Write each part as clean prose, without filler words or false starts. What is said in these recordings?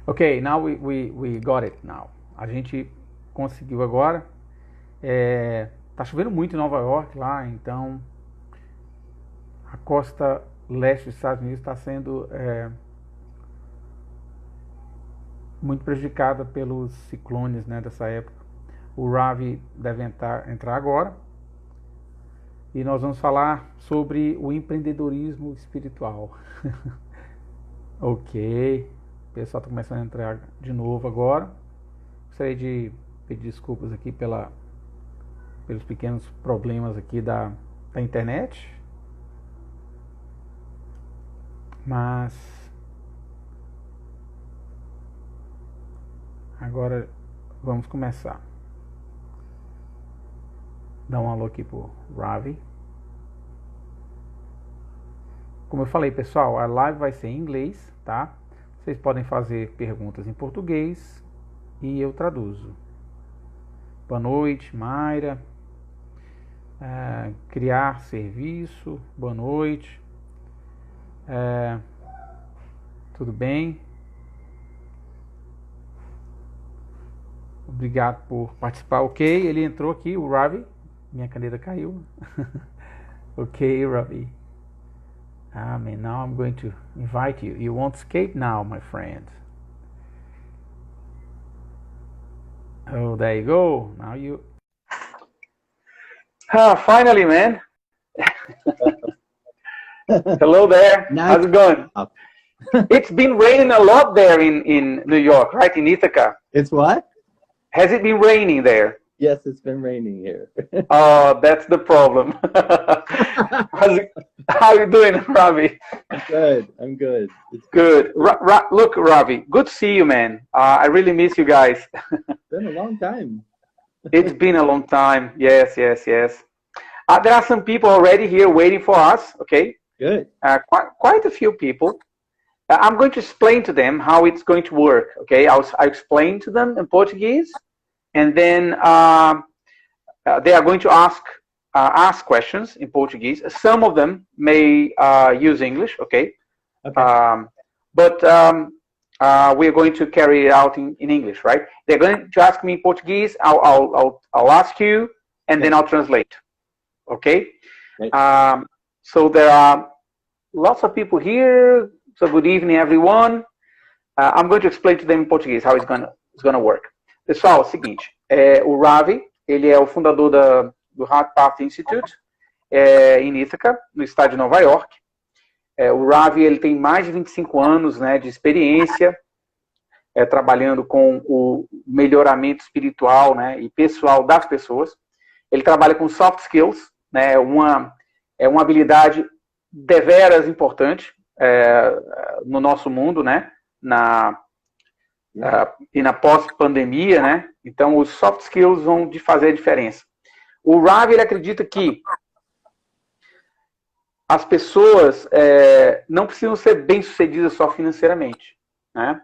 Okay, now we got it now. A gente conseguiu agora. Tá chovendo muito em Nova York lá, então a costa leste dos Estados Unidos está sendo muito prejudicada pelos ciclones, né, dessa época. O Ravi deve entrar agora e nós vamos falar sobre o empreendedorismo espiritual. Ok, o pessoal está começando a entrar de novo agora. Gostaria de pedir desculpas aqui pelos pequenos problemas aqui da internet, mas agora vamos começar. Dá um alô aqui pro Ravi. Como eu falei, pessoal, a live vai ser em inglês, tá? Vocês podem fazer perguntas em português e eu traduzo. Boa noite, Mayra. Criar serviço. Boa noite. Tudo bem? Obrigado por participar. Ok, ele entrou aqui, o Ravi. Minha caneta caiu. Ok, Ravi. Man, now I'm going to invite you. You won't escape now, my friend. Oh, there you go. Now you... Finally, man. Hello there. How's it going? It's been raining a lot there in New York, right? In Ithaca. It's what? Has it been raining there? Yes, it's been raining here. Oh, that's the problem. How are you doing, Ravi? Good. I'm good. It's good. Look, Ravi, good to see you, man. I really miss you guys. It's been a long time. It's been a long time. Yes. There are some people already here waiting for us. Okay. Good. Quite a few people. I'm going to explain to them how it's going to work. Okay. I'll explain to them in Portuguese, and then they are going to ask questions in Portuguese. Some of them may use English. Okay. But we are going to carry it out in English, right? They're going to ask me in Portuguese. I'll ask you, and then I'll translate. Okay. Right. So there are lots of people here. So good evening, everyone. I'm going to explain to them in Portuguese how it's gonna work. Pessoal, é o seguinte, o Ravi, ele é o fundador do HEARTPATH Institute, em Ithaca, no estado de Nova York. O Ravi, ele tem mais de 25 anos, né, de experiência, trabalhando com o melhoramento espiritual, né, e pessoal das pessoas. Ele trabalha com soft skills, né, é uma habilidade deveras importante no nosso mundo, né, e na pós-pandemia, né? Então, os soft skills vão fazer a diferença. O Ravi, ele acredita que as pessoas não precisam ser bem-sucedidas só financeiramente, né?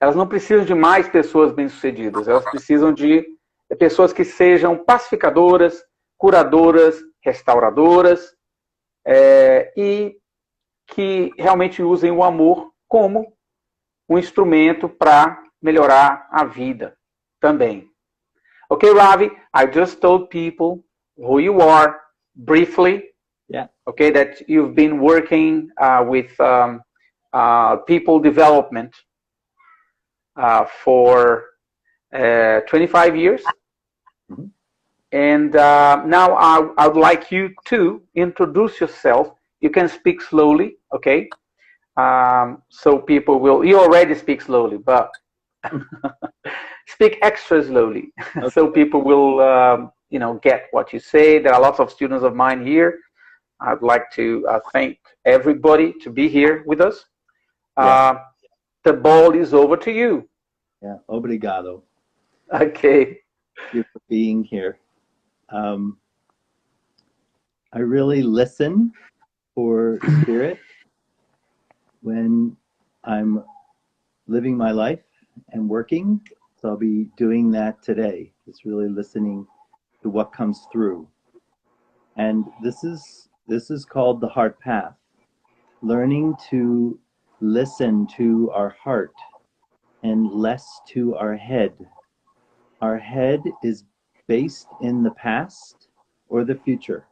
Elas não precisam de mais pessoas bem-sucedidas, elas precisam de pessoas que sejam pacificadoras, curadoras, restauradoras, e que realmente usem o amor como um instrumento para melhorar a vida também. Okay, Ravi, I just told people who you are briefly. Yeah. Okay, that you've been working with people development for 25 years. Mm-hmm. And now I would like you to introduce yourself. You can speak slowly, okay? So people will, you already speak slowly, but speak extra slowly. Okay. So people will, get what you say. There are lots of students of mine here. I'd like to thank everybody to be here with us. Yeah. The ball is over to you. Yeah, obrigado. Okay. Thank you for being here. I really listen for spirit when I'm living my life and working. So I'll be doing that today. Just really listening to what comes through. And this is called the heart path. Learning to listen to our heart and less to our head. Our head is based in the past or the future.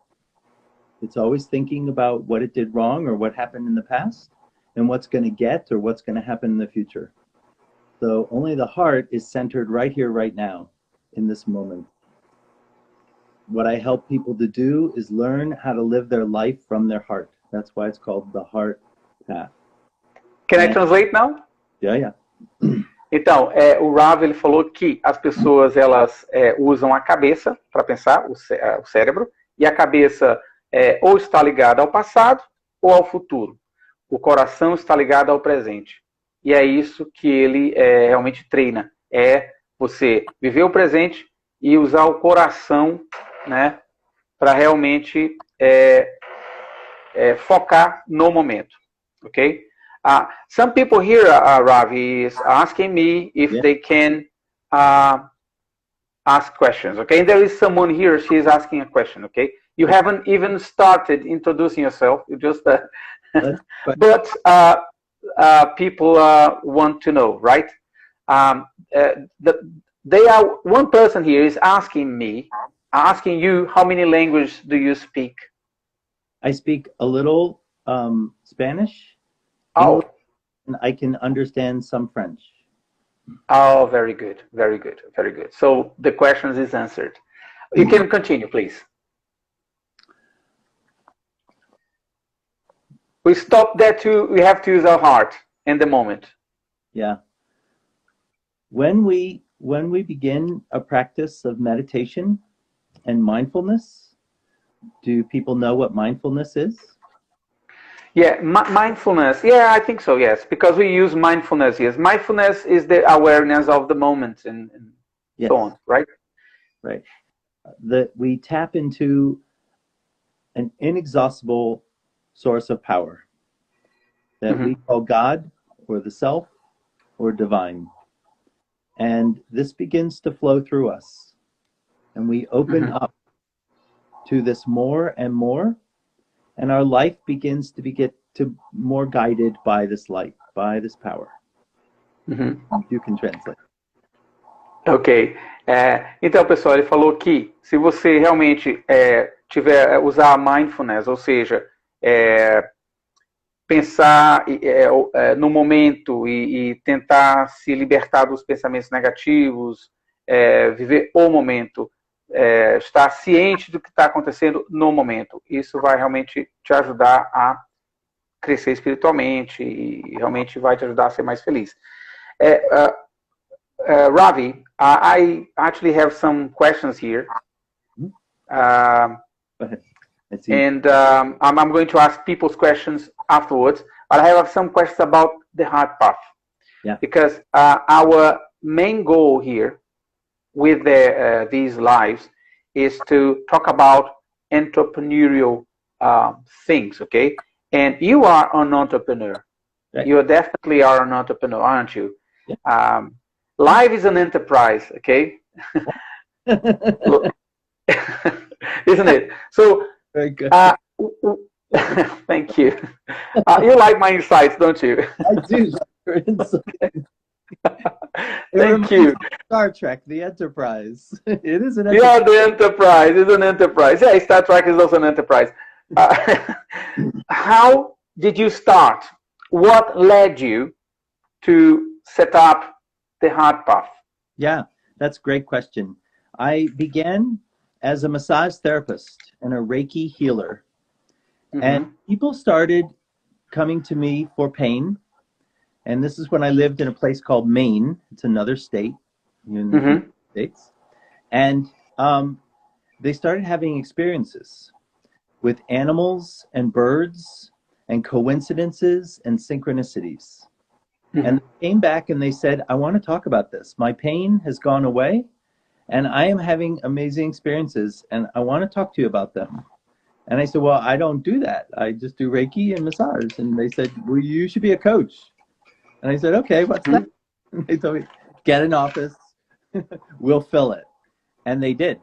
It's always thinking about what it did wrong or what happened in the past and what's going to get or what's going to happen in the future. So only the heart is centered right here, right now, in this moment. What I help people to do is learn how to live their life from their heart. That's why it's called the heart path. Can I translate now? Yeah. Então, o Rav ele falou que as pessoas elas usam a cabeça para pensar, o cérebro, e a cabeça ou está ligada ao passado ou ao futuro. O coração está ligado ao presente. E é isso que ele realmente treina. É você viver o presente e usar o coração, né, para realmente focar no momento. Ok? Some people here, Ravi, is asking me if they can ask questions, okay? And there is someone here, she is asking a question, okay? You haven't even started introducing yourself, you just, but people want to know, right? One person here is asking you, how many languages do you speak? I speak a little Spanish. Oh, and I can understand some French. Oh, very good, very good, very good. So the question is answered. You can continue, please. We stop there too. We have to use our heart in the moment. Yeah. When we begin a practice of meditation and mindfulness, do people know what mindfulness is? Yeah, mindfulness. Yeah, I think so, yes, because we use mindfulness. Yes, mindfulness is the awareness of the moment and yes. So on, right? Right. We tap into an inexhaustible source of power that we call God or the self or divine. And this begins to flow through us. And we open up to this more and more. And our life begins to get more guided by this light, by this power. You can translate. Ok. Então, pessoal, ele falou que se você realmente usar mindfulness, ou seja, pensar no momento e tentar se libertar dos pensamentos negativos, viver o momento, estar ciente do que está acontecendo no momento. Isso vai realmente te ajudar a crescer espiritualmente e realmente vai te ajudar a ser mais feliz. Ravi, I actually have some questions here. And I'm going to ask people's questions afterwards. But I have some questions about the heart path. Yeah. Because our main goal here with these lives is to talk about entrepreneurial things, okay? And you are an entrepreneur. Right. You definitely are an entrepreneur, aren't you? Yeah. Life is an enterprise, okay? Isn't it? So, very good. Thank you. You like my insights, don't you? I do like your insights. Thank you. Star Trek, the Enterprise. It is an enterprise. Yeah, the Enterprise is an enterprise. Yeah, Star Trek is also an enterprise. How did you start? What led you to set up the heart path? Yeah, that's a great question. I began as a massage therapist and a Reiki healer. And people started coming to me for pain. And this is when I lived in a place called Maine. It's another state in the United States. And they started having experiences with animals and birds and coincidences and synchronicities. And they came back and they said, I want to talk about this. My pain has gone away and I am having amazing experiences and I want to talk to you about them. And I said, well, I don't do that. I just do Reiki and massage. And they said, well, you should be a coach. And I said, okay, what's that? And they told me, get an office, we'll fill it. And they did.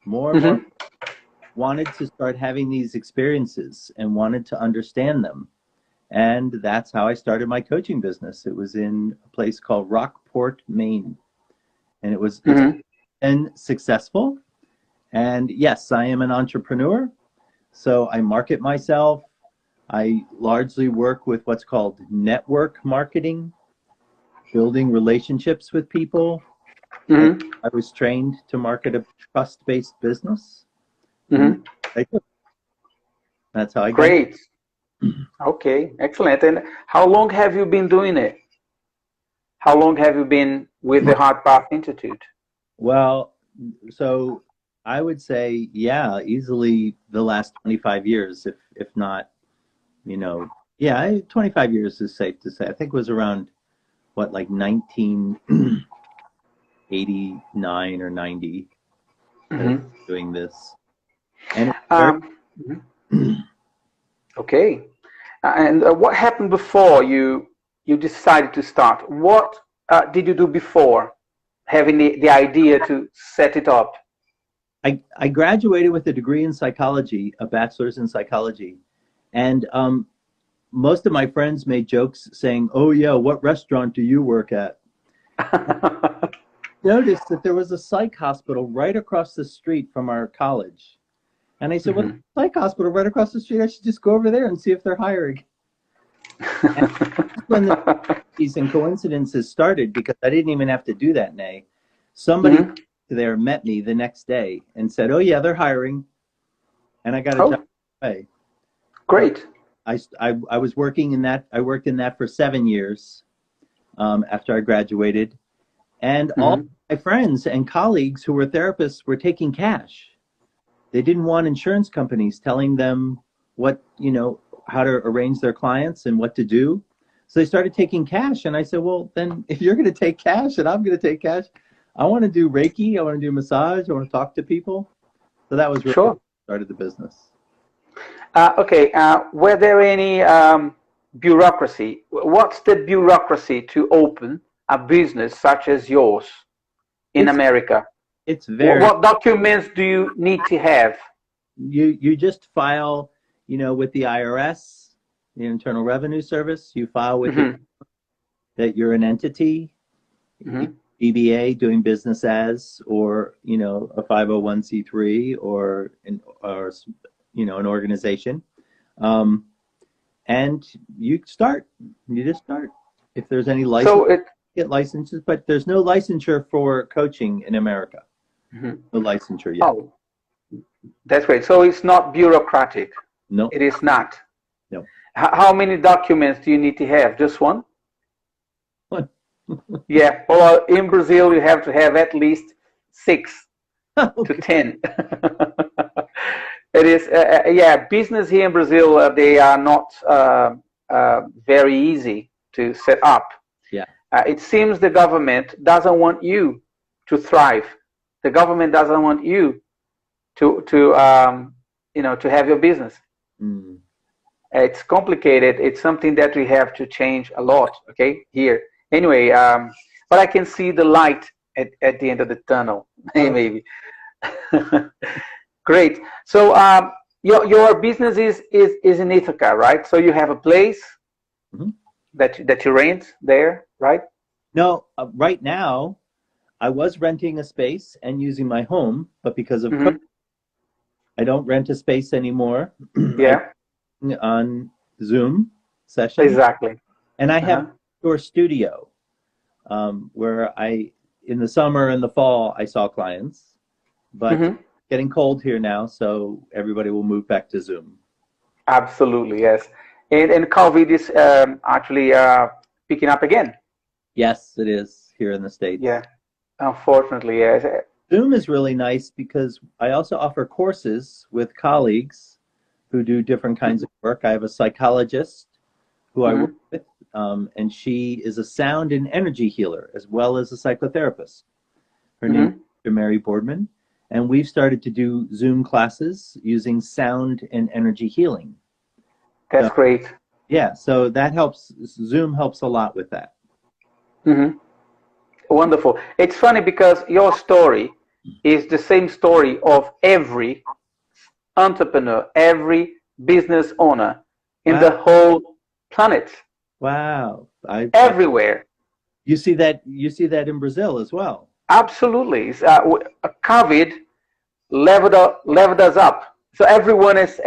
More and more wanted to start having these experiences and wanted to understand them. And that's how I started my coaching business. It was in a place called Rock Port, Maine. And it's Mm-hmm. been successful. And yes, I am an entrepreneur. So I market myself. I largely work with what's called network marketing, building relationships with people. And Mm-hmm. I was trained to market a trust-based business. And Mm-hmm. that's how I got it. Great. Okay, excellent. And how long have you been doing it? How long have you been with the HeartPath Institute? Well, so I would say, yeah, easily the last 25 years, if not, you know, yeah, 25 years is safe to say. I think it was around what, like 1989 or 90 that I was Mm-hmm. doing this. And it's very, Um, okay. And what happened before you decided to start? What did you do before having the idea to set it up? I graduated with a degree in psychology, a bachelor's in psychology. And most of my friends made jokes saying, "Oh, yeah, what restaurant do you work at?" Noticed that there was a psych hospital right across the street from our college. And I said, "Well, Mhm. psych hospital right across the street. I should just go over there and see if they're hiring." And that's when the and coincidences started because I didn't even have to do that, Nay. Somebody Mhm. there met me the next day and said, "Oh, yeah, they're hiring." And I got a job Oh, right away. So great. I was working in that. I worked in that for 7 years after I graduated. And all Mhm. my friends and colleagues who were therapists were taking cash. They didn't want insurance companies telling them what, how to arrange their clients and what to do. So they started taking cash. And I said, well, then if you're going to take cash and I'm going to take cash, I want to do Reiki. I want to do massage. I want to talk to people. So that was really what Sure. started the business. Okay. Were there any bureaucracy? What's the bureaucracy to open a business such as yours in It's, America? it's What, very, what documents do you need to have? you just file, with the IRS, the Internal Revenue Service. You file with Hmm. that you're an entity, Hmm. DBA, doing business as, or a 501c3 or an organization, um, and you just start. If there's any license, So it. get licenses, but there's no licensure for coaching in America. Mhm. No licensure yet. Oh, that's great. So it's not bureaucratic. No, It is not. no. How many documents do you need to have? Just one? What? Yeah. Well, in Brazil, you have to have at least 6 to Okay. 10. It is, yeah, business here in Brazil, they are not very easy to set up. Yeah. It seems the government doesn't want you to thrive. The government doesn't want you to have your business. Mm. It's complicated. It's something that we have to change a lot, okay, here. Anyway, but I can see the light at the end of the tunnel, Oh, maybe. Great. So your business is in Ithaca, right? So you have a place mhm. that you rent there, right? No, right now I was renting a space and using my home, but because of COVID, Hmm. I don't rent a space anymore. I Yeah, on Zoom sessions, exactly. and I have Uh-huh. an outdoor studio where in the summer and the fall, I saw clients, but Hmm. getting cold here now, so everybody will move back to Zoom. Absolutely, yes. And COVID is actually picking up again. Yes, it is here in the States. Yeah, unfortunately, yes. Zoom is really nice because I also offer courses with colleagues who do different kinds of work. I have a psychologist who I work Hmm. with, and she is a sound and energy healer as well as a psychotherapist. Her name is Hmm. Dr. Mary Boardman, and we've started to do Zoom classes using sound and energy healing. That's So great. yeah, so that helps. Zoom helps a lot with that. Hmm. Wonderful. It's funny because your story is the same story of every entrepreneur, every business owner in Wow, the whole planet, wow. everywhere. You see that in Brazil as well. Absolutely. COVID leveled us up. So everyone is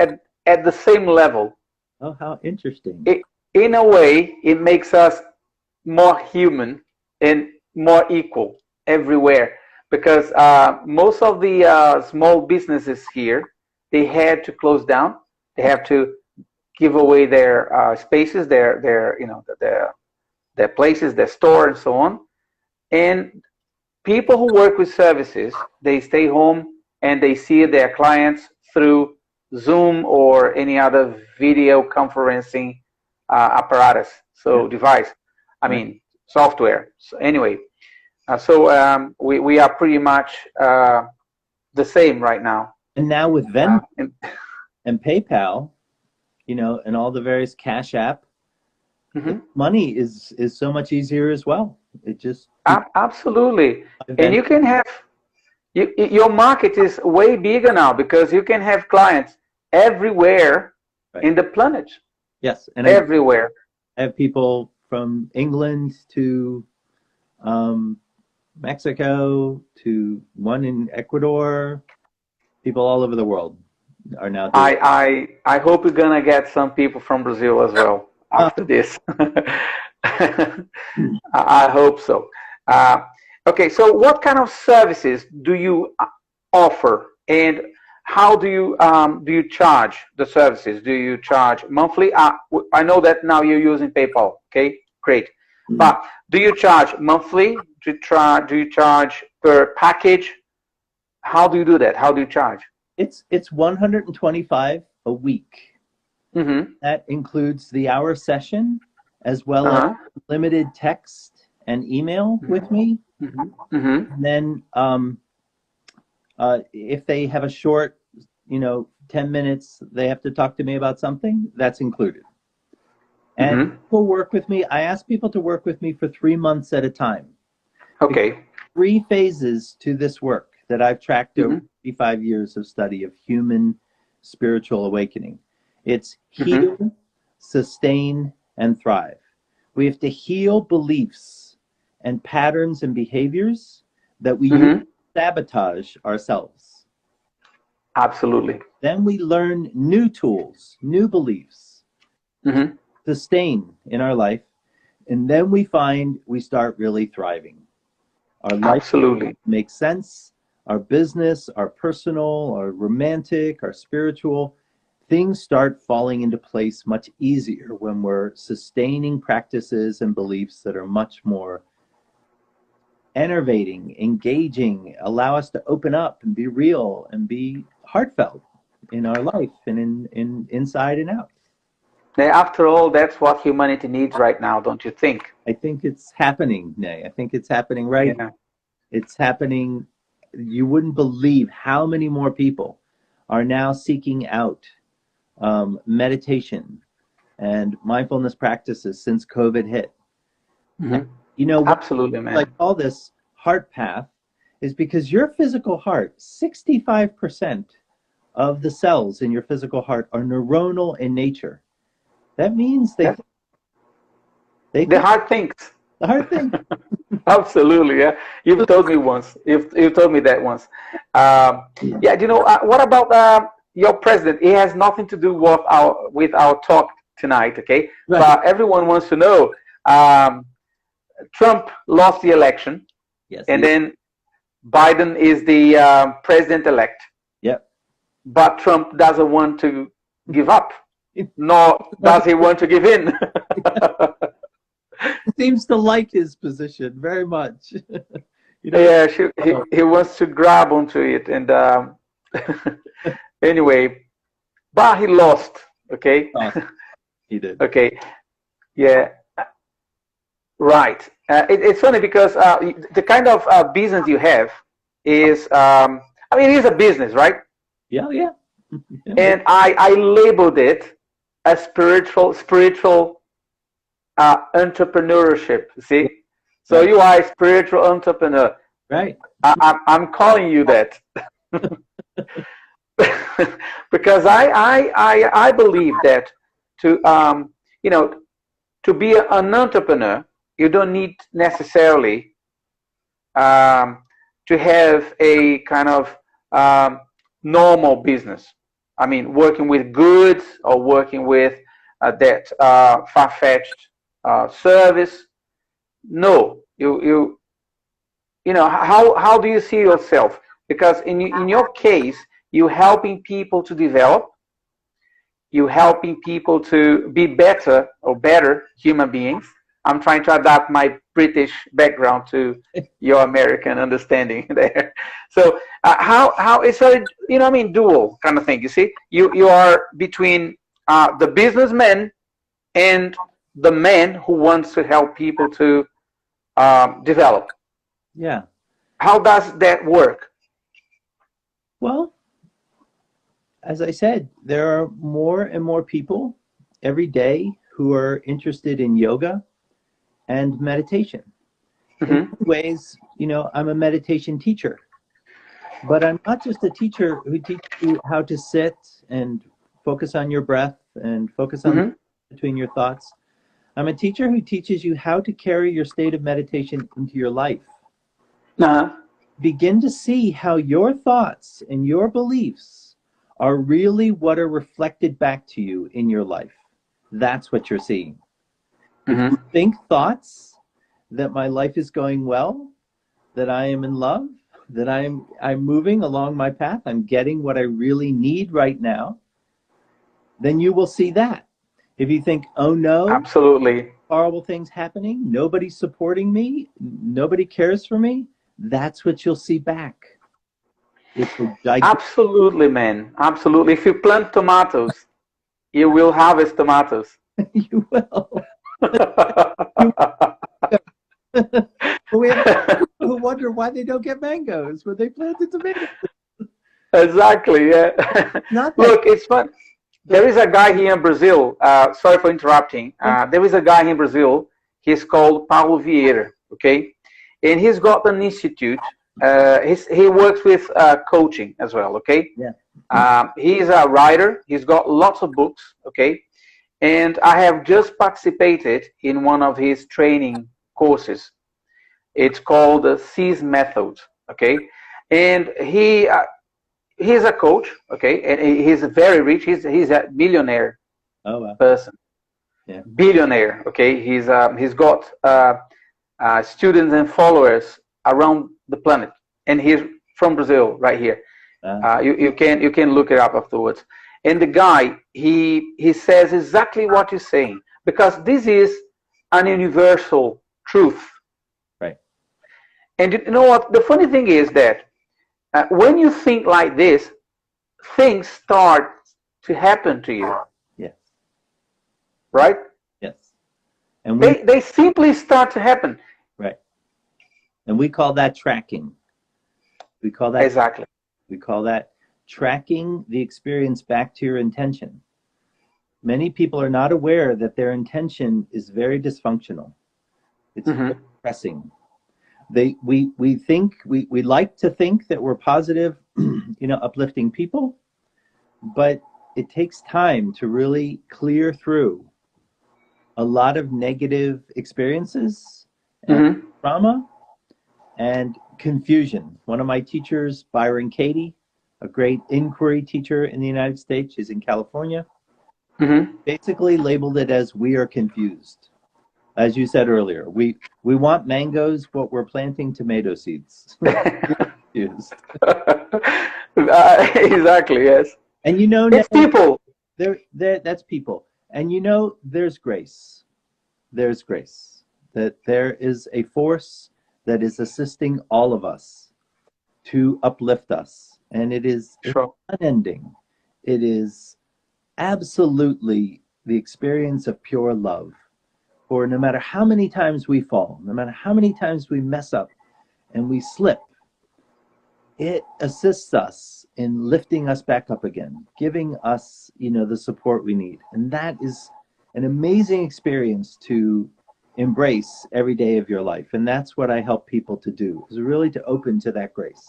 at the same level. Oh, how interesting. In a way, it makes us more human and more equal everywhere, because most of the small businesses here, they had to close down. They have to give away their spaces, their places, their store, and so on. And people who work with services, they stay home and they see their clients through Zoom or any other video conferencing apparatus, so device. I mean, software. So anyway, we are pretty much the same right now. And now with Venmo and PayPal, and all the various Cash App, money is so much easier as well. It just absolutely, and you can have your market is way bigger now, because you can have clients everywhere in the planet. Yes, and everywhere. I have people from England to Mexico to one in Ecuador. People all over the world are now doing I hope we're gonna get some people from Brazil as well after this. I hope so. Okay, so what kind of services do you offer, and how do you charge the services? Do you charge monthly? I know that now you're using PayPal. Okay, great. But do you charge monthly? Do you charge per package? How do you do that? How do you charge? It's $125 a week. That includes the hour session, as well as limited text and email with me. And then if they have a short, 10 minutes, they have to talk to me about something, that's included. And people work with me. I ask people to work with me for 3 months at a time. Okay. 3 phases to this work that I've tracked over 55 years of study of human spiritual awakening. It's heal, sustain, and thrive. We have to heal beliefs and patterns and behaviors that we use to sabotage ourselves. Absolutely. Then we learn new tools, new beliefs, sustain in our life, and then we find we start really thriving. Our life makes sense, our business, our personal, our romantic, our spiritual, things start falling into place much easier when we're sustaining practices and beliefs that are much more enervating, engaging, allow us to open up and be real and be heartfelt in our life and in inside and out. After all, that's what humanity needs right now, don't you think? I think it's happening, Nay. I think it's happening right now. It's happening. You wouldn't believe how many more people are now seeking out meditation and mindfulness practices since COVID hit. Absolutely, man. I call this HEARTPATH is because your physical heart, 65% of the cells in your physical heart are neuronal in nature. That means the heart thinks. The heart thinks. Absolutely, yeah. You've told me once. You've told me that once. What about your president? He has nothing to do with our talk tonight, okay? Right. But everyone wants to know. Trump lost the election, yes, and then Biden is the president-elect. Yep. But Trump doesn't want to give up, nor does he want to give in. Seems to like his position very much. Yeah, he wants to grab onto it, and anyway, but he lost. Okay. He did. Okay. Yeah. Right. It's funny because the kind of business you have is, it is a business, right? Yeah. And I labeled it as spiritual entrepreneurship. See, so you are a spiritual entrepreneur, right? I'm calling you that because I believe that to be an entrepreneur, you don't need necessarily to have a kind of normal business. I mean, working with goods or working with that far-fetched service. No, you know, how do you see yourself? Because in your case, you're helping people to develop, you're helping people to be better or better human beings. I'm trying to adapt my British background to your American understanding there. So how it's a, you know, I mean, dual kind of thing. You see, you are between the businessman and the man who wants to help people to develop. Yeah. How does that work? Well, as I said, there are more and more people every day who are interested in yoga and meditation. Mm-hmm. In many ways, you know, I'm a meditation teacher, but I'm not just a teacher who teaches you how to sit and focus on your breath and focus on Mm-hmm. between your thoughts. I'm a teacher who teaches you how to carry your state of meditation into your life. Uh-huh. Begin to see how your thoughts and your beliefs are really what are reflected back to you in your life. That's what you're seeing. If Mm-hmm. you think thoughts that my life is going well, that I am in love, that I'm moving along my path, I'm getting what I really need right now, then you will see that. If you think, oh no, Absolutely. horrible things happening, nobody's supporting me, nobody cares for me, that's what you'll see back. It's a gigantic. Absolutely, man. Absolutely. If you plant tomatoes, you will harvest tomatoes. You will. You we have people who wonder why they don't get mangoes when they planted tomatoes. Exactly, yeah. Not that. Look, it's fun. There is a guy here in Brazil. Sorry for interrupting. There is a guy in Brazil. He's called Paulo Vieira, okay? And he's got an institute. He works with coaching as well, okay? Yeah. He's a writer. He's got lots of books, okay? And I have just participated in one of his training courses. It's called the CEAS method, okay? And he's a coach, okay? And he's very rich. He's a millionaire person. Yeah. Billionaire, okay? He's got students and followers around the planet, and he's from Brazil, right here. You can look it up afterwards. And the guy, he says exactly what you're saying, because this is an universal truth. Right. And you know what? The funny thing is that when you think like this, things start to happen to you. Yes. Right? Yes. And they simply start to happen. Right. And we call that tracking. We call that exactly. We call that tracking the experience back to your intention. Many people are not aware that their intention is very dysfunctional. It's very depressing. We think we like to think that we're positive, you know, uplifting people, but it takes time to really clear through a lot of negative experiences and trauma and confusion. One of my teachers, Byron Katie, a great inquiry teacher in the United States, she's in California, basically labeled it as "we are confused." As you said earlier, we want mangoes, but we're planting tomato seeds. Confused. Exactly, yes. And you know, it's people. That's people. And you know, there's grace. There's grace. That there is a force that is assisting all of us to uplift us. And it is unending. It is absolutely the experience of pure love. For no matter how many times we fall, no matter how many times we mess up and we slip, it assists us in lifting us back up again, giving us, you know, the support we need. And that is an amazing experience to embrace every day of your life. And that's what I help people to do, is really to open to that grace.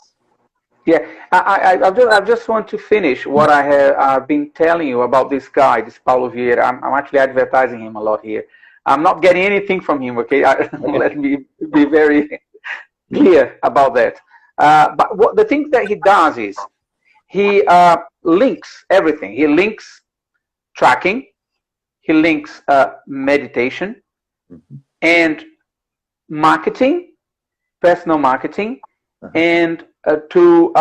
Yeah, I just want to finish what I have been telling you about this guy, this Paulo Vieira. I'm actually advertising him a lot here. I'm not getting anything from him, okay? Okay. Let me be very clear about that. But what the thing that he does is he links everything. He links tracking, he links meditation Mhm. and marketing, personal marketing, Uh-huh. and to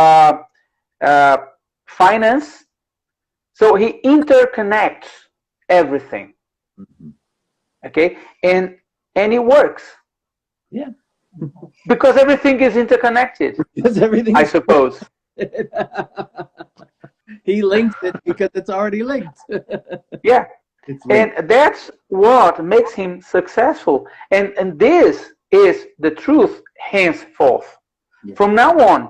finance. So he interconnects everything. Mhm. Okay, and it works Yeah. because everything is interconnected, Because everything I is suppose. he links it because it's already linked. Yeah, It's linked. and that's what makes him successful. And this is the truth henceforth. Yeah. From now on,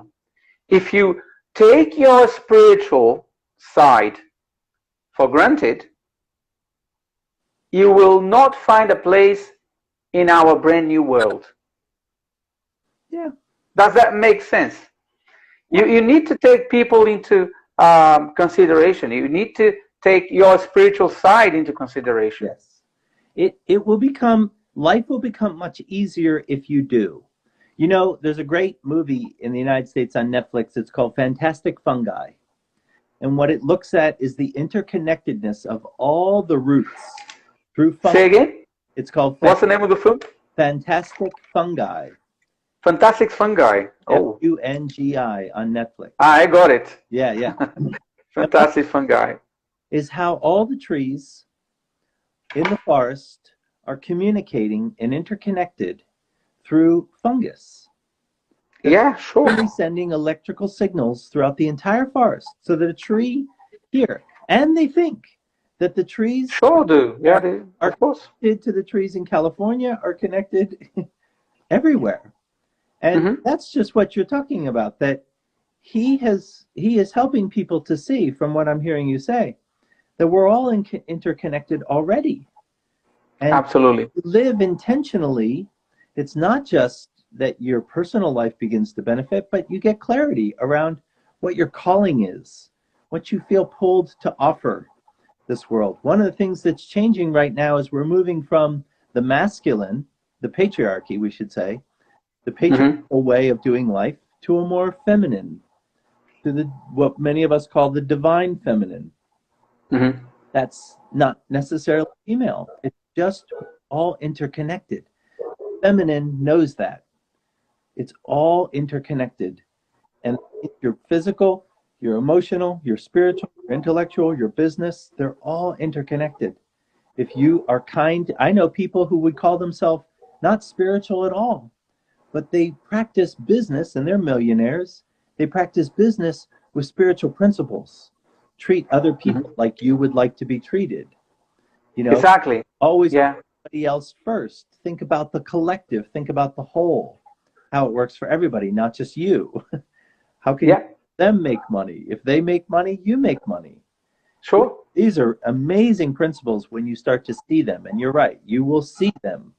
if you take your spiritual side for granted, you will not find a place in our brand new world. Yeah. Does that make sense? You need to take people into consideration. You need to take your spiritual side into consideration. Yes. It will become, life will become much easier if you do. You know, there's a great movie in the United States on Netflix. It's called Fantastic Fungi. And what it looks at is the interconnectedness of all the roots through fungi. Say again? It's called What's the name of the film? Fantastic Fungi. Fantastic Fungi. Oh, Fungi on Netflix. I got it. Yeah, yeah. Fantastic Fungi. Is how all the trees in the forest are communicating and interconnected through fungus. Yeah, sure. Really sending electrical signals throughout the entire forest so that a tree here, and they think that the trees Sure do. Yeah, of course. connected to the trees in California are connected everywhere. And Mhm. that's just what you're talking about, that he is helping people to see, from what I'm hearing you say, that we're all interconnected already. And Absolutely. to live intentionally, it's not just that your personal life begins to benefit, but you get clarity around what your calling is, what you feel pulled to offer this world. One of the things that's changing right now is we're moving from the masculine, the patriarchy, we should say, the patriarchal way of doing life, to a more feminine, to the what many of us call the divine feminine. Mm-hmm. That's not necessarily female. It's just all interconnected. Feminine knows that. It's all interconnected. And your physical, your emotional, your spiritual, your intellectual, your business, they're all interconnected. If you are kind, I know people who would call themselves not spiritual at all, but they practice business, and they're millionaires. They practice business with spiritual principles. Treat other people Mm-hmm. like you would like to be treated. You know, Exactly. always Yeah. put somebody else first. Think about the collective. Think about the whole. How it works for everybody, not just you. How can you Yeah. help them make money? If they make money, you make money. Sure. These are amazing principles when you start to see them. And you're right, you will see them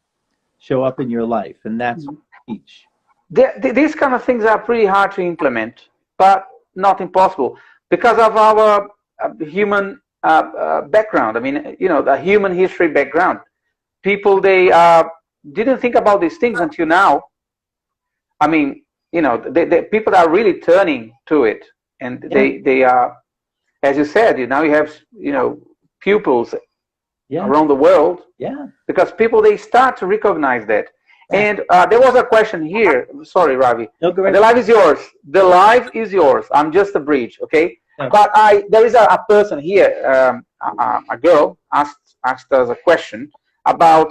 show up in your life. And that's what we teach. These kind of things are pretty hard to implement, but not impossible because of our human background. I mean, you know, the human history background. People, they didn't think about these things until now. I mean, you know, people are really turning to it, and Yeah. they are, as you said, now you have, you know, pupils Yeah. around the world Yeah. because people, they start to recognize that. Yeah. And there was a question here. Sorry, Ravi. No, go The right. life is yours. The life is yours. I'm just a bridge, okay? Yeah. But there is a person here, a girl asked us a question about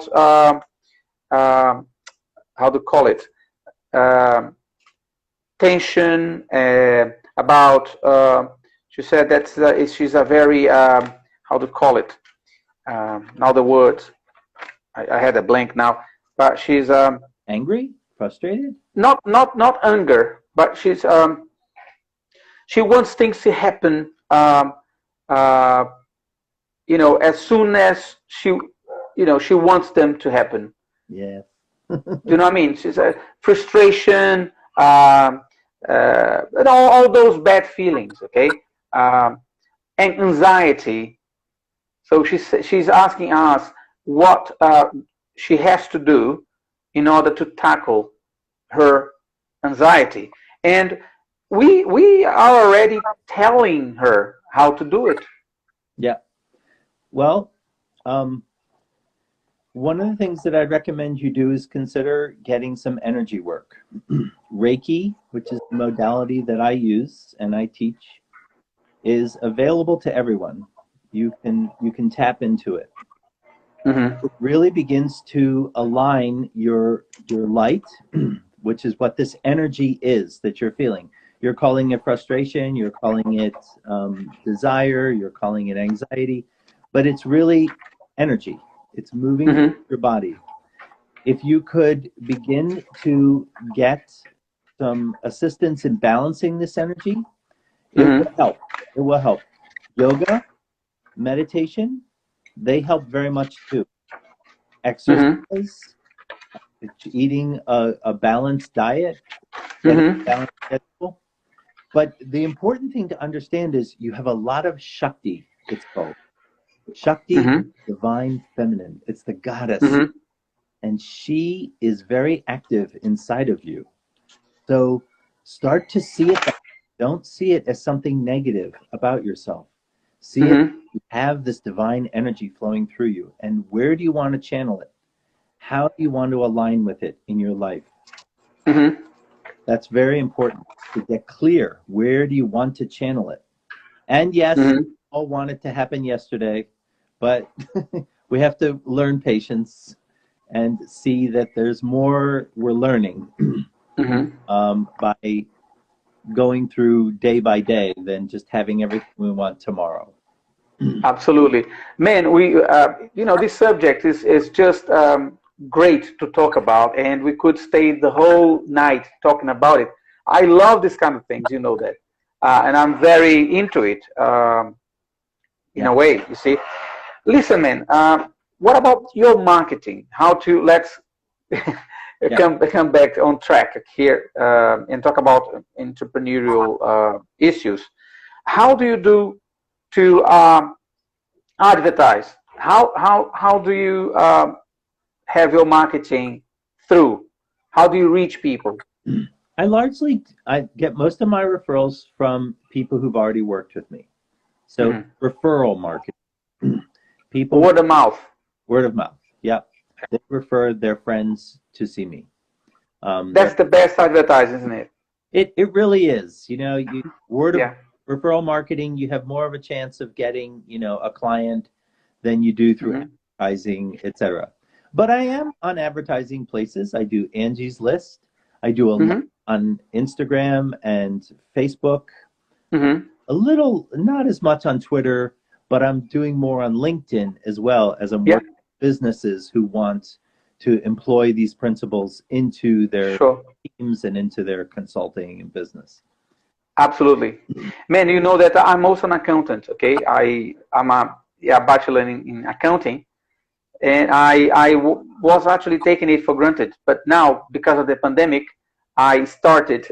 how to call it, tension. About she said that she's a very how to call it. Now the words, I had a blank now, but she's Angry? Frustrated? not anger, but she wants things to happen, uh, you know, as soon as she wants them to happen. Yes. Do you know what I mean? She's a frustration, and all those bad feelings, okay, and anxiety. So she's asking us, what she has to do in order to tackle her anxiety. And we are already telling her how to do it. Yeah. Well, one of the things that I'd recommend you do is consider getting some energy work. Reiki, which is the modality that I use and I teach, is available to everyone. You can tap into it. Mm-hmm. It really begins to align your light, which is what this energy is that you're feeling. You're calling it frustration, you're calling it desire, you're calling it anxiety, but it's really energy. It's moving through your body. If you could begin to get some assistance in balancing this energy, it will help. It will help. Yoga, meditation, they help very much too. Exercise, eating a balanced diet, getting a balanced schedule. But the important thing to understand is you have a lot of Shakti, it's called. Shakti, divine feminine. It's the goddess. And she is very active inside of you. So start to see it. Don't see it as something negative about yourself. See it. You have this divine energy flowing through you. And where do you want to channel it? How do you want to align with it in your life? That's very important to get clear. Where do you want to channel it? And yes, we all want it to happen yesterday, but we have to learn patience and see that there's more we're learning by going through day by day than just having everything we want tomorrow. Absolutely. Man, this subject is just great to talk about, and we could stay the whole night talking about it. I love this kind of things, you know that. And I'm very into it, in a way, you see. Listen, man, what about your marketing? Let's come back on track here and talk about entrepreneurial issues. How do you do to advertise? How do you have your marketing through? How do you reach people? I get most of my referrals from people who've already worked with me. So referral marketing. People word of mouth. Word of mouth. Yeah. They refer their friends to see me. That's the best advertising, isn't it? It really is. You know, referral marketing, you have more of a chance of getting, a client than you do through advertising, etc. But I am on advertising places. I do Angie's List. I do a lot on Instagram and Facebook. A little, not as much on Twitter, but I'm doing more on LinkedIn as well as I'm working with businesses who want to employ these principles into their teams and into their consulting and business. Absolutely. Man, you know that I'm also an accountant, okay? I'm a bachelor in accounting, and I was actually taking it for granted. But now, because of the pandemic, I started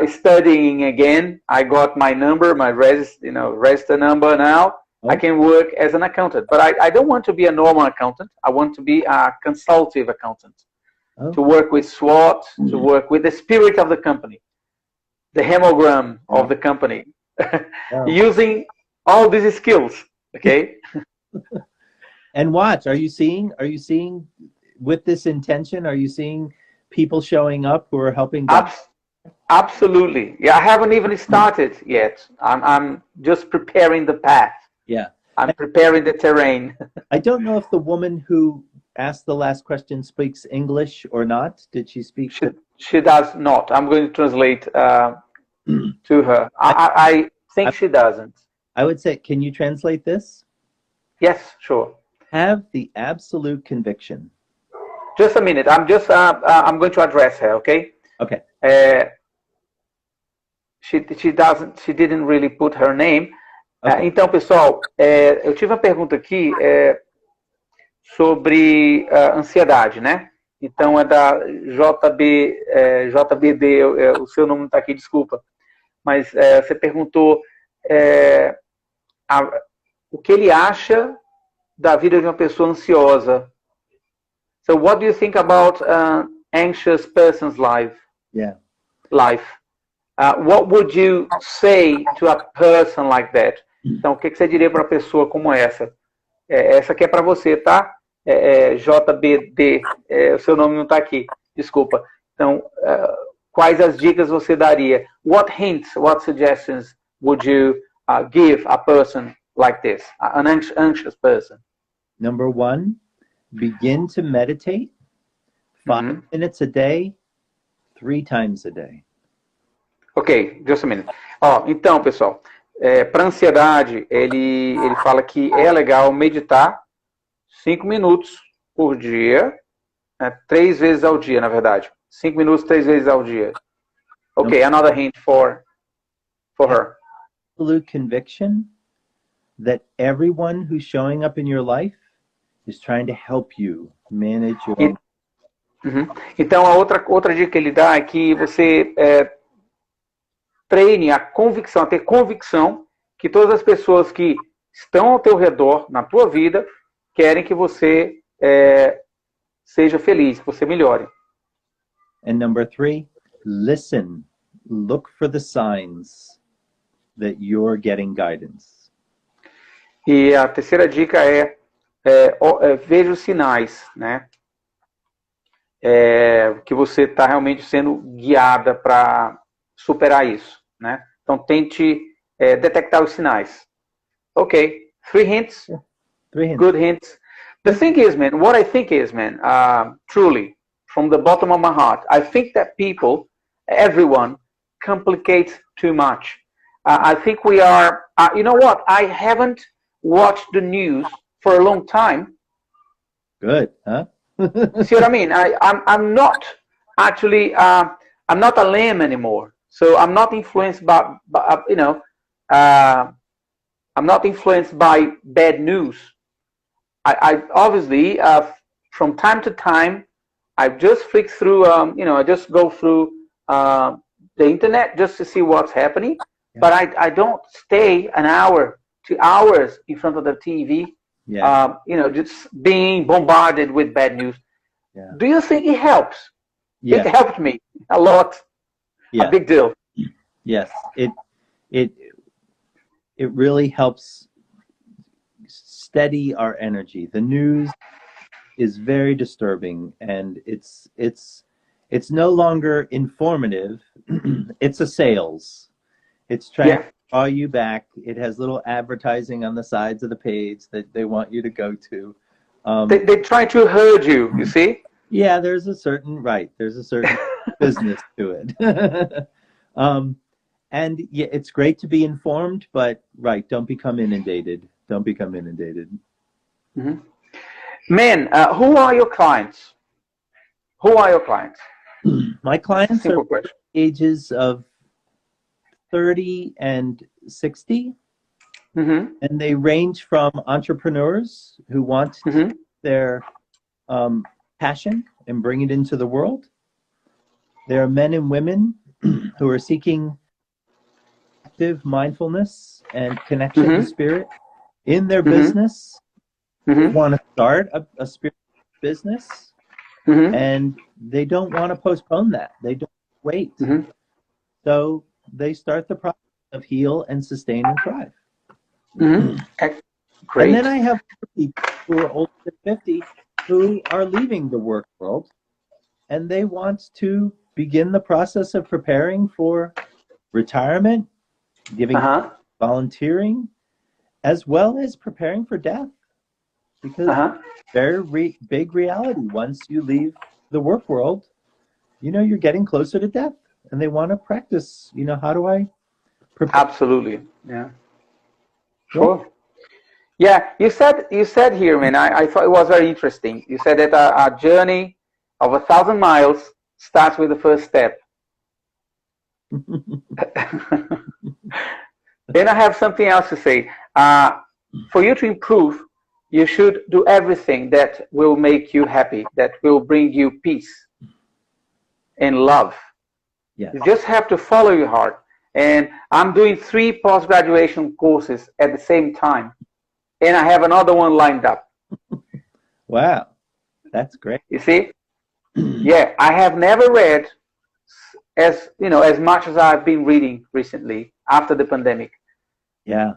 studying again. I got my number, my register number now. I can work as an accountant, but I don't want to be a normal accountant. I want to be a consultative accountant, to work with SWOT, to work with the spirit of the company, the hemogram of the company, using all these skills. Okay. And watch, are you seeing with this intention? Are you seeing people showing up who are helping? Absolutely. Yeah, I haven't even started yet. I'm just preparing the path. Yeah. I'm preparing the terrain. I don't know if the woman who asked the last question speaks English or not. Did she speak? She does not. I'm going to translate to her. I think she doesn't. I would say, can you translate this? Yes, sure. Have the absolute conviction. Just a minute. I'm going to address her, okay? Okay. She didn't really put her name. Okay. Então, pessoal, eu tive uma pergunta aqui sobre ansiedade, né? Então, é da JBD, o seu nome não está aqui, desculpa. Mas você perguntou o que ele acha da vida de uma pessoa ansiosa. So what do you think about anxious person's life? Yeah. What would you say to a person like that? Então, o que você diria para uma pessoa como essa? Essa aqui é para você, tá? JBD, o seu nome não está aqui, desculpa. Então, quais as dicas você daria? What hints, what suggestions would you give a person like this, an anxious person? Number 1, begin to meditate 5 minutes a day, 3 times a day. Ok, just a minute. Então, pessoal, para ansiedade, ele fala que é legal meditar 5 minutos por dia, 3 vezes ao dia, na verdade. 5 minutos, 3 vezes ao dia. Ok, another hint for her. Absolute conviction that everyone who's showing up in your life is trying to help you manage your own. Então, a outra dica que ele dá é que você treine a convicção, a ter convicção que todas as pessoas que estão ao teu redor, na tua vida, querem que você seja feliz, que você melhore. And number 3, listen. Look for the signs that you're getting guidance. E a terceira dica veja os sinais, né? Que você está realmente sendo guiada para superar isso, né? Então tente detectar os sinais. Ok, 3 hints. 3 hints. Good hints. The thing is, man, what I think is, man, truly, from the bottom of my heart, I think that people, everyone, complicates too much. I think we are, you know what, I haven't watched the news for a long time. Good, huh? See what I mean? I'm not actually, I'm not a lamb anymore. So I'm not influenced by you know, I'm not influenced by bad news. I obviously, from time to time, I just flick through, you know, I just go through the internet just to see what's happening. Yeah. But I don't stay an hour, 2 hours in front of the TV, yeah. You know, just being bombarded with bad news. Yeah. Do you think it helps? Yeah. It helped me a lot. Yeah. A big deal. Yes, it really helps steady our energy. The news is very disturbing, and it's no longer informative. It's a sales. It's trying to draw you back. It has little advertising on the sides of the page that they want you to go to. They try to herd you, you see? Yeah, there's a certain business to it. And yeah, it's great to be informed, but don't become inundated. Don't become inundated. Mm-hmm. Men, who are your clients? Who are your clients? My clients are ages of 30 and 60, and they range from entrepreneurs who want to take their passion and bring it into the world. There are men and women who are seeking active mindfulness and connection to spirit in their business. They want to start a spiritual business, and they don't want to postpone that. They don't wait. So they start the process of heal and sustain and thrive. Great. And then I have people who are older than 50 who are leaving the work world, and they want to begin the process of preparing for retirement, giving volunteering, as well as preparing for death. Because very big reality. Once you leave the work world, you know, you're getting closer to death, and they want to practice, you know, how do I prepare? Absolutely. Yeah. Sure. Yeah, you said here, man, I thought it was very interesting. You said that a journey of 1,000 miles starts with the first step. Then I have something else to say. For you to improve, you should do everything that will make you happy, that will bring you peace and love. Yes. You just have to follow your heart. And I'm doing 3 post-graduation courses at the same time. And I have another one lined up. Wow. That's great. You see? Yeah, I have never read as as much as I've been reading recently after the pandemic. Yeah.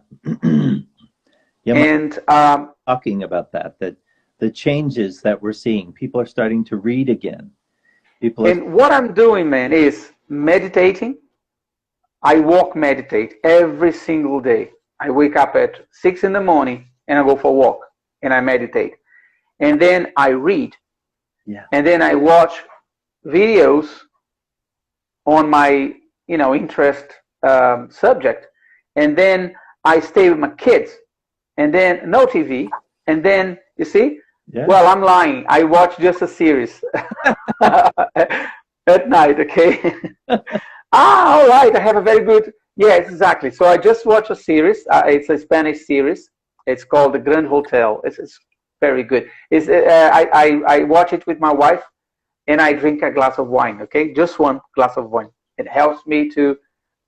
Yeah, And talking about that the changes that we're seeing, people are starting to read again. People are, and what I'm doing, man, is meditating. I walk, meditate every single day. I wake up at 6 in the morning and I go for a walk and I meditate. And then I read. yeah, And then I watch videos on my, interest subject. And then I stay with my kids. And then no TV. And then, you see, yeah. well, I'm lying. I watch just a series at night, okay? All right. I have a very good, yes, exactly. So I just watched a series. It's a Spanish series. It's called The Grand Hotel. It's very good. I watch it with my wife, and I drink a glass of wine, okay? Just one glass of wine. It helps me to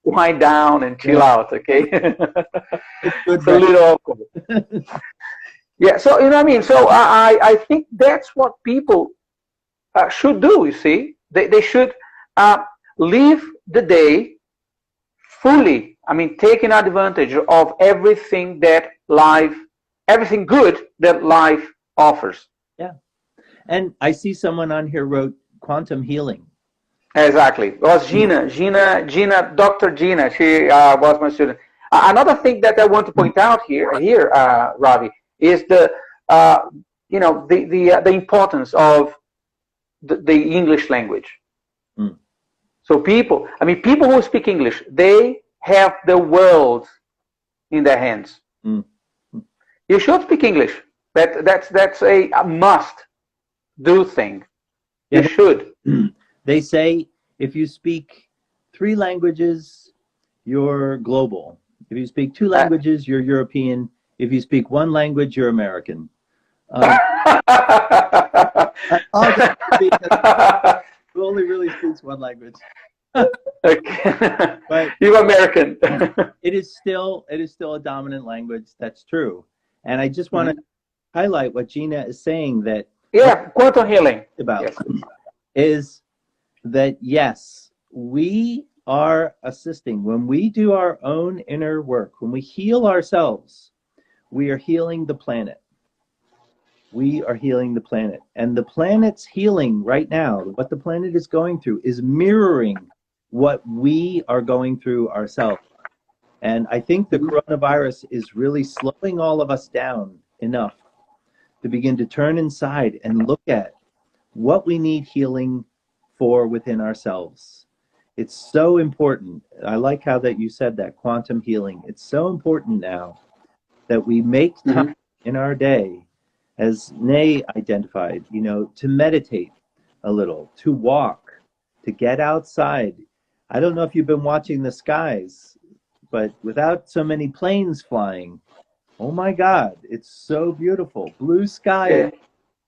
wind down and chill out, okay? It's a little awkward. Yeah, so, you know what I mean? So I think that's what people should do, you see? They should live the day fully. I mean, taking advantage of everything that everything good that life offers. Yeah. And I see someone on here wrote quantum healing. Exactly. It was Gina, Dr. Gina. She was my student. Another thing that I want to point out here, Ravi, is the importance of the English language. Mm. So people who speak English, they have the world in their hands. Mm. You should speak English. That's a must-do thing. Yeah, you should. They say if you speak 3 languages, you're global. If you speak 2 languages, you're European. If you speak 1 language, you're American. Who only really speaks 1 language. Okay. But you're American. it is still a dominant language. That's true. And I just want to highlight what Gina is saying, that quantum healing about is that yes, we are assisting. When we do our own inner work, when we heal ourselves, we are healing the planet. We are healing the planet. And the planet's healing right now, what the planet is going through, is mirroring what we are going through ourselves. And I think the coronavirus is really slowing all of us down enough to begin to turn inside and look at what we need healing for within ourselves. It's so important. I like how that you said that, quantum healing. It's so important now that we make time in our day, as Nay identified, to meditate a little, to walk, to get outside. I don't know if you've been watching the skies, but without so many planes flying, oh my God, it's so beautiful. Blue sky. Yeah.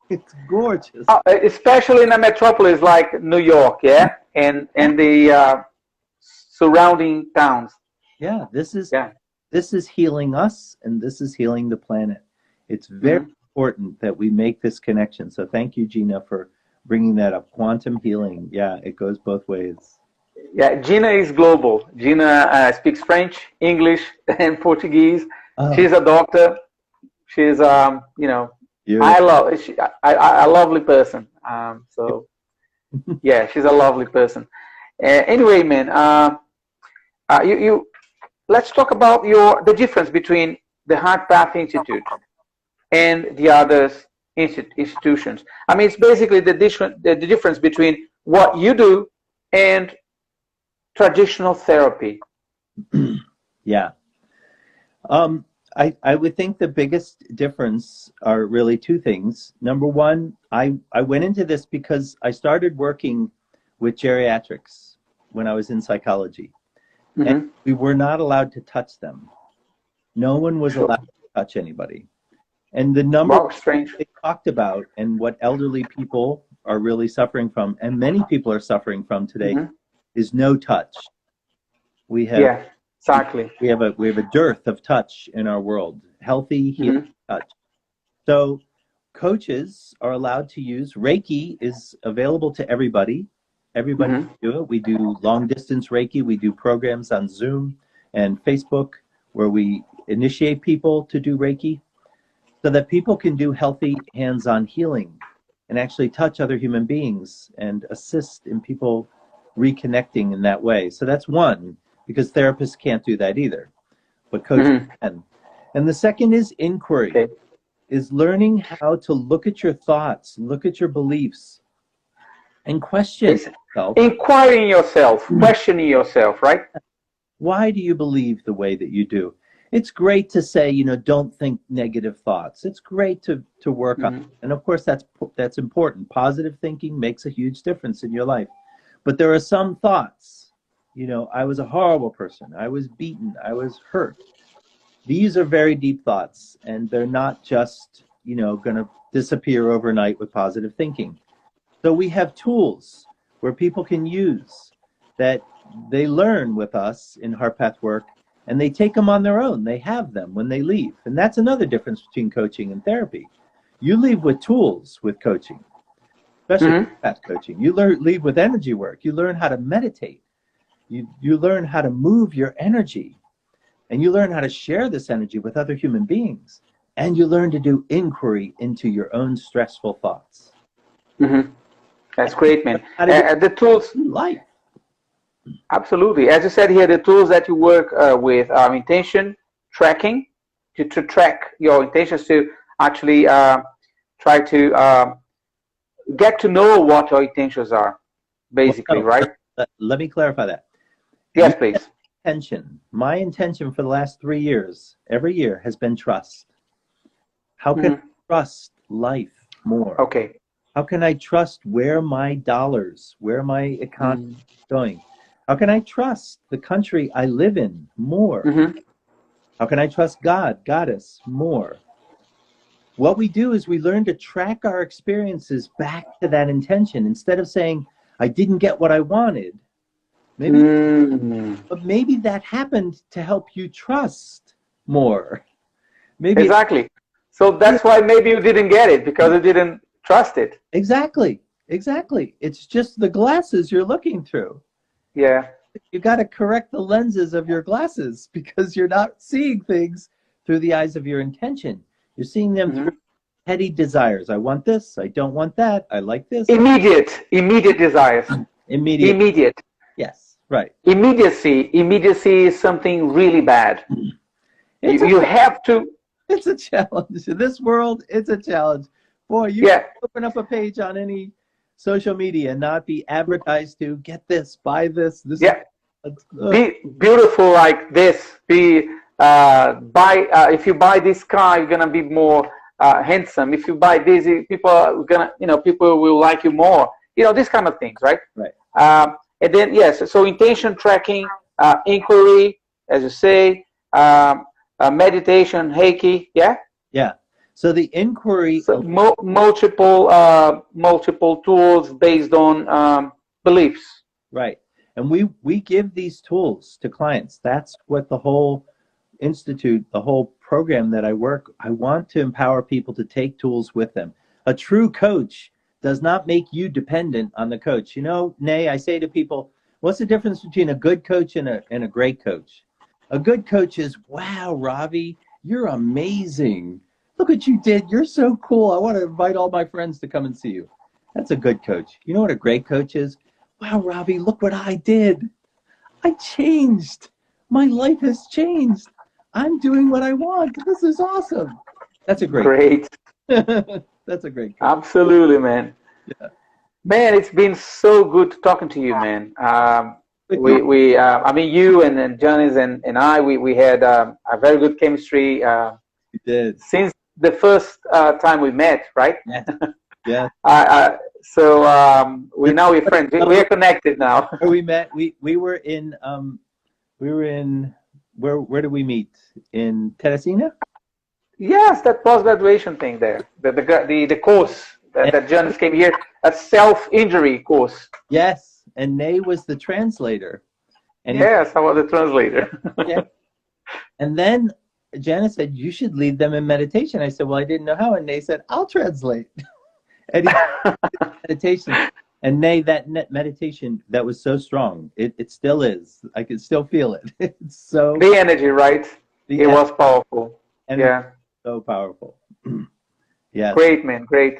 It's gorgeous. Especially in a metropolis like New York, and the surrounding towns. Yeah, this is healing us, and this is healing the planet. It's very important that we make this connection. So thank you, Gina, for bringing that up. Quantum healing. Yeah, it goes both ways. Yeah, Gina is global. Gina speaks French, English, and Portuguese. She's a doctor. She's I love a lovely person. So yeah, she's a lovely person. Anyway, man, let's talk about the difference between the HEARTPATH Institute and the other institutions. I mean, it's basically the difference between what you do and traditional therapy. Yeah. I would think the biggest difference are really 2 things. Number one, I went into this because I started working with geriatrics when I was in psychology. And we were not allowed to touch them. No one was allowed to touch anybody. And the number they talked about and what elderly people are really suffering from, and many people are suffering from today, is no touch. We have exactly. We have a dearth of touch in our world, healthy, healing touch. So coaches are allowed to use Reiki. Is available to everybody. Everybody can do it. We do long distance Reiki. We do programs on Zoom and Facebook where we initiate people to do Reiki so that people can do healthy hands-on healing and actually touch other human beings and assist in people reconnecting in that way. So that's one, because therapists can't do that either, but coaches can. And the second is inquiry, is learning how to look at your thoughts, look at your beliefs, and question yourself. Inquiring yourself, questioning yourself, right? Why do you believe the way that you do? It's great to say, you know, don't think negative thoughts. It's great to work on it. And of course, that's important. Positive thinking makes a huge difference in your life. But there are some thoughts, you know, I was a horrible person. I was beaten. I was hurt. These are very deep thoughts, and they're not just, you know, going to disappear overnight with positive thinking. So we have tools where people can use that they learn with us in HeartPath work, and they take them on their own. They have them when they leave. And that's another difference between coaching and therapy. You leave with tools with coaching, especially HeartPath coaching. You leave with energy work. You learn how to meditate. You learn how to move your energy. And you learn how to share this energy with other human beings. And you learn to do inquiry into your own stressful thoughts. That's great, man. The tools, life. Absolutely. As you said here, the tools that you work with are intention tracking, to track your intentions, to actually try to get to know what your intentions are, basically, right? Let me clarify that. Yes, please. Intention. My intention for the last 3 years, every year, has been trust. How can I trust life more? Okay. How can I trust where my dollars, where my economy is going? How can I trust the country I live in more? How can I trust God, Goddess, more? What we do is we learn to track our experiences back to that intention. Instead of saying, I didn't get what I wanted, but maybe that happened to help you trust more. Maybe exactly. So that's why maybe you didn't get it, because you didn't trust it. Exactly. It's just the glasses you're looking through. Yeah. You got to correct the lenses of your glasses, because you're not seeing things through the eyes of your intention. You're seeing them through petty desires. I want this. I don't want that. I like this. Immediate desires. Immediate. Yes, right. Immediacy is something really bad. You have to. It's a challenge. In this world, it's a challenge. Boy, you can open up a page on any social media and not be advertised to get this, buy this. Be beautiful like this. Be if you buy this car, you're gonna be more handsome. If you buy this, people are gonna, people will like you more. These kind of things, right? Right. And then yes, so intention tracking, inquiry, as you say, meditation, Reiki, yeah. Yeah. So the inquiry, multiple tools based on beliefs. Right. And we give these tools to clients. That's what the whole institute, the whole program that I want to empower people to take tools with them. A true coach does not make you dependent on the coach. Nay, I say to people, what's the difference between a good coach and a great coach? A good coach is, wow, Ravi, you're amazing. Look what you did. You're so cool. I want to invite all my friends to come and see you. That's a good coach. You know what a great coach is? Wow, Ravi, look what I did. I changed. My life has changed. I'm doing what I want. This is awesome. That's a great. That's a great coach. Absolutely, man. Yeah. Man, it's been so good talking to you, man. You and Johnny's and I, we had a very good chemistry. We did. Since the first time we met, right? Yeah. Yeah. So we're friends. We're connected now. We met. We were in where did we meet? In Teresina? Yes, that post-graduation thing there. The course that Johnny's came here, a self-injury course. Yes, and Nay was the translator. And yes, I was the translator. Yeah. And then Janice said, you should lead them in meditation. I said, well, I didn't know how. And Nay said, I'll translate. And meditation. And Nay, that meditation, that was so strong. It still is. I can still feel it. It's so... The energy, right? It was powerful. And yeah. So powerful. Yeah. Great, man. Great.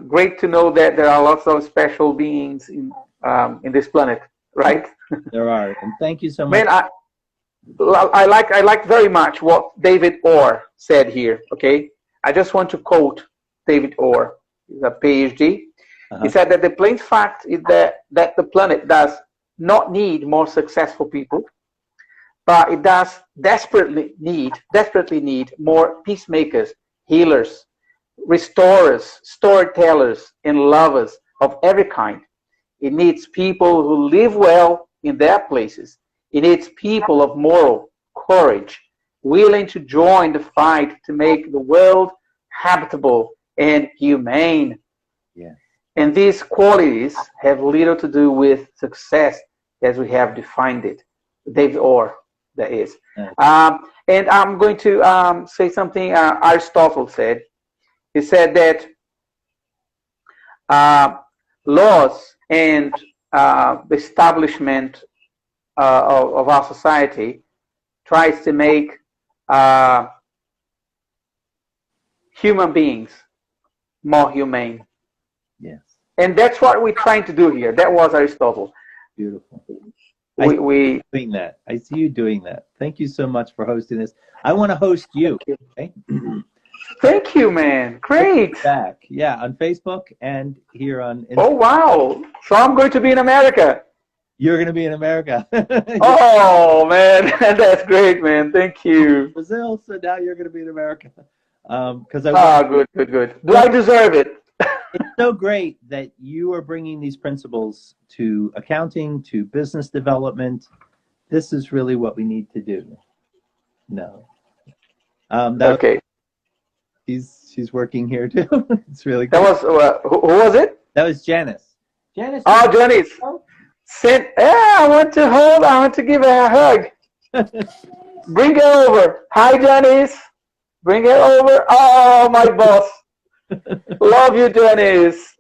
Great to know that there are lots of special beings in this planet, right? There are. And thank you so much. Man, I like very much what David Orr said here, okay? I just want to quote David Orr. He's a PhD. He said that the plain fact is that the planet does not need more successful people, but it does desperately need more peacemakers, healers, restorers, storytellers, and lovers of every kind. It needs people who live well in their places. It needs people of moral courage, willing to join the fight to make the world habitable and humane. Yeah. And these qualities have little to do with success as we have defined it. David Orr, that is. Yeah. And I'm going to say something Aristotle said. He said that laws and the establishment of our society tries to make human beings more humane. Yes. And that's what we're trying to do here. That was Aristotle. Beautiful. We doing that. I see you doing that. Thank you so much for hosting this. I want to host you. Okay? Thank you, man. Great. Back. Yeah, on Facebook and here on Instagram. Oh, wow. So I'm going to be in America. You're going to be in America. Oh, man. That's great, man. Thank you. Brazil, so now you're going to be in America. Good. Do I deserve it? It's so great that you are bringing these principles to accounting, to business development. This is really what we need to do. No. Okay. She's working here too. It's really good. That was who was it? That was Janice. Janice. Oh, Janice. I want to give her a hug. Bring her over. Hi, Janice. Bring her over. Oh, my boss. Love you, Janice.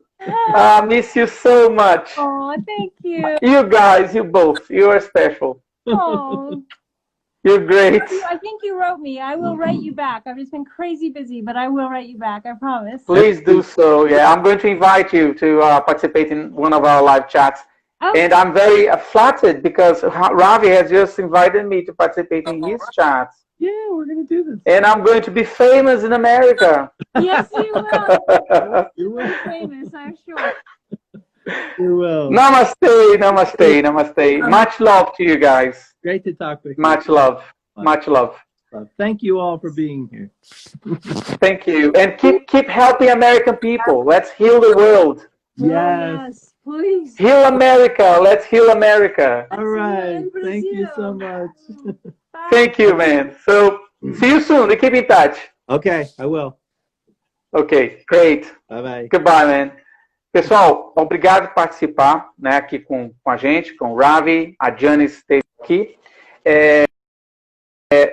Miss you so much. Oh, thank you. You guys, you both. You are special. Oh. You're great. I think you wrote me. I will write you back. I've just been crazy busy, but I will write you back. I promise. Please do so. Yeah, I'm going to invite you to participate in one of our live chats. Okay. And I'm very flattered because Ravi has just invited me to participate in his chats. Yeah, we're going to do this. And I'm going to be famous in America. Yes, you will. You will be famous, I'm sure. You will. Namaste, namaste, namaste. Much love to you guys. Great to talk with you. Much love. Much love. Thank you all for being here. Thank you. And keep helping American people. Let's heal the world. Yes. Yes, please. Heal America. Let's heal America. All right. Thank you so much. Bye. Thank you, man. So, see you soon. We keep in touch. Okay, I will. Okay, great. Bye-bye. Goodbye, man. Pessoal, obrigado por participar, né, aqui com a gente, com o Ravi, a Janice esteve aqui.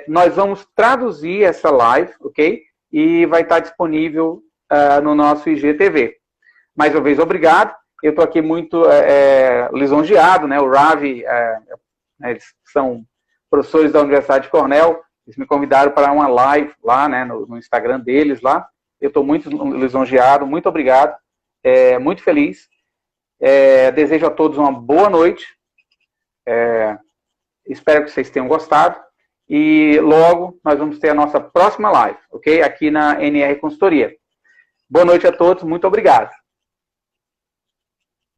Nós vamos traduzir essa live, ok? E vai estar disponível no nosso IGTV. Mais uma vez, obrigado. Eu estou aqui muito lisonjeado, né? O Ravi, eles são professores da Universidade de Cornell, eles me convidaram para uma live lá, né, no Instagram deles lá. Eu estou muito lisonjeado, muito obrigado. Muito feliz. Desejo a todos uma boa noite. Espero que vocês tenham gostado. E logo nós vamos ter a nossa próxima live, ok? Aqui na NR Consultoria. Boa noite a todos, muito obrigado.